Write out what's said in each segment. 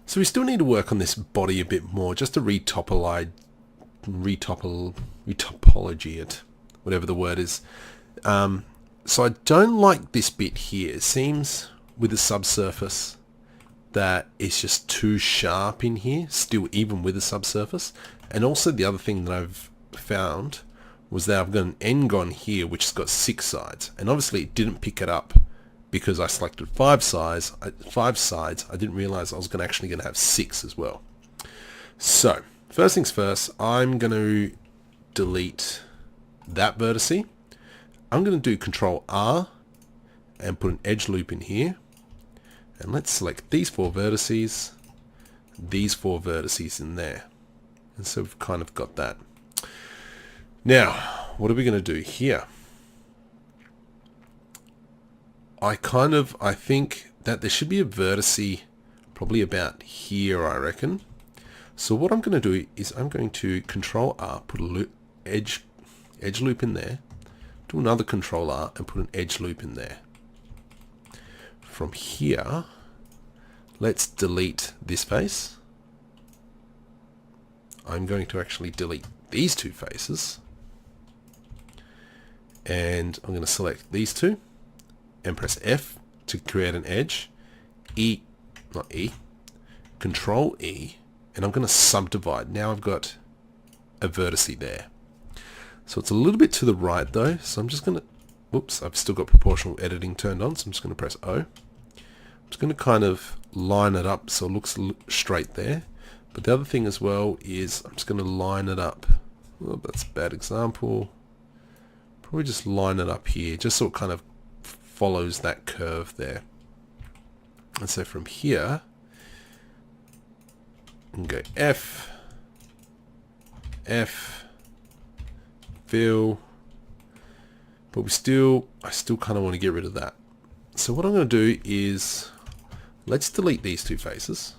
So we still need to work on this body a bit more, just to retopology it, whatever the word is. So I don't like this bit here. It seems with the subsurface that it's just too sharp in here, still even with the subsurface. And also the other thing that I've found was that I've got an n-gon here which has got 6 sides, and obviously it didn't pick it up because I selected 5 sides. I didn't realize I was actually going to have 6 as well. So first things first, I'm going to delete that vertice. I'm going to do Control R and put an edge loop in here. And let's select these 4 vertices, these 4 vertices in there. And so we've kind of got that. Now, what are we going to do here? I think that there should be a vertice probably about here, I reckon. So what I'm going to do is I'm going to Control R, put a edge loop in there, do another Control R and put an edge loop in there. From here, let's delete this face. I'm going to actually delete these 2 faces. And I'm going to select these 2 and press F to create an edge. Control E, and I'm going to subdivide. Now I've got a vertice there. So it's a little bit to the right though, so I'm just going to, whoops, I've still got proportional editing turned on, so I'm just going to press O. I'm just going to kind of line it up so it looks straight there. But the other thing as well is I'm just going to line it up. Oh, that's a bad example. Probably just line it up here, just so it kind of follows that curve there. And so from here, and go F, fill, but I still kind of want to get rid of that. So what I'm going to do is, let's delete these 2 faces,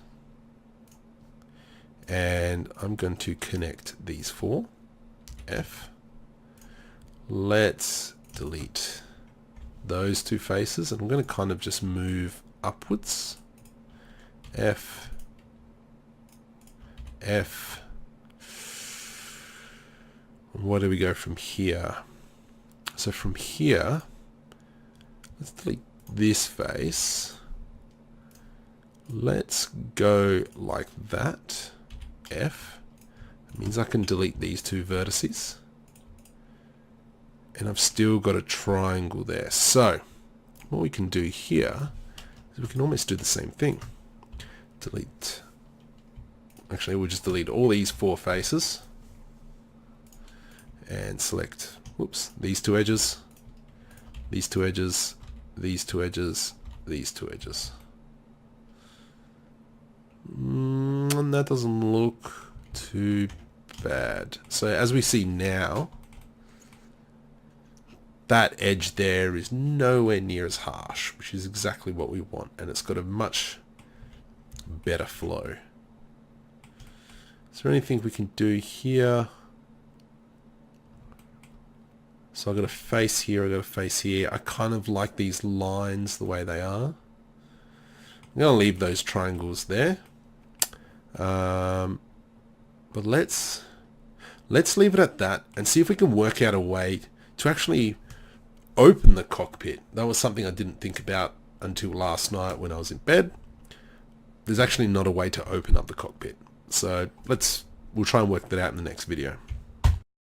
and I'm going to connect these 4, F. Let's delete those 2 faces, and I'm going to kind of just move upwards, F, where do we go from here? So from here, let's delete this face. Let's go like that. F. That means I can delete these 2 vertices. And I've still got a triangle there. So what we can do here is we can almost do the same thing. Delete. Actually, we'll just delete all these 4 faces. And select, whoops, these 2 edges, these 2 edges, these 2 edges, these 2 edges. And that doesn't look too bad. So as we see now, that edge there is nowhere near as harsh, which is exactly what we want, and it's got a much better flow. Is there anything we can do here? So I've got a face here, I've got a face here. I kind of like these lines the way they are. I'm going to leave those triangles there. But let's leave it at that and see if we can work out a way to actually open the cockpit. That was something I didn't think about until last night when I was in bed. There's actually not a way to open up the cockpit. So we'll try and work that out in the next video.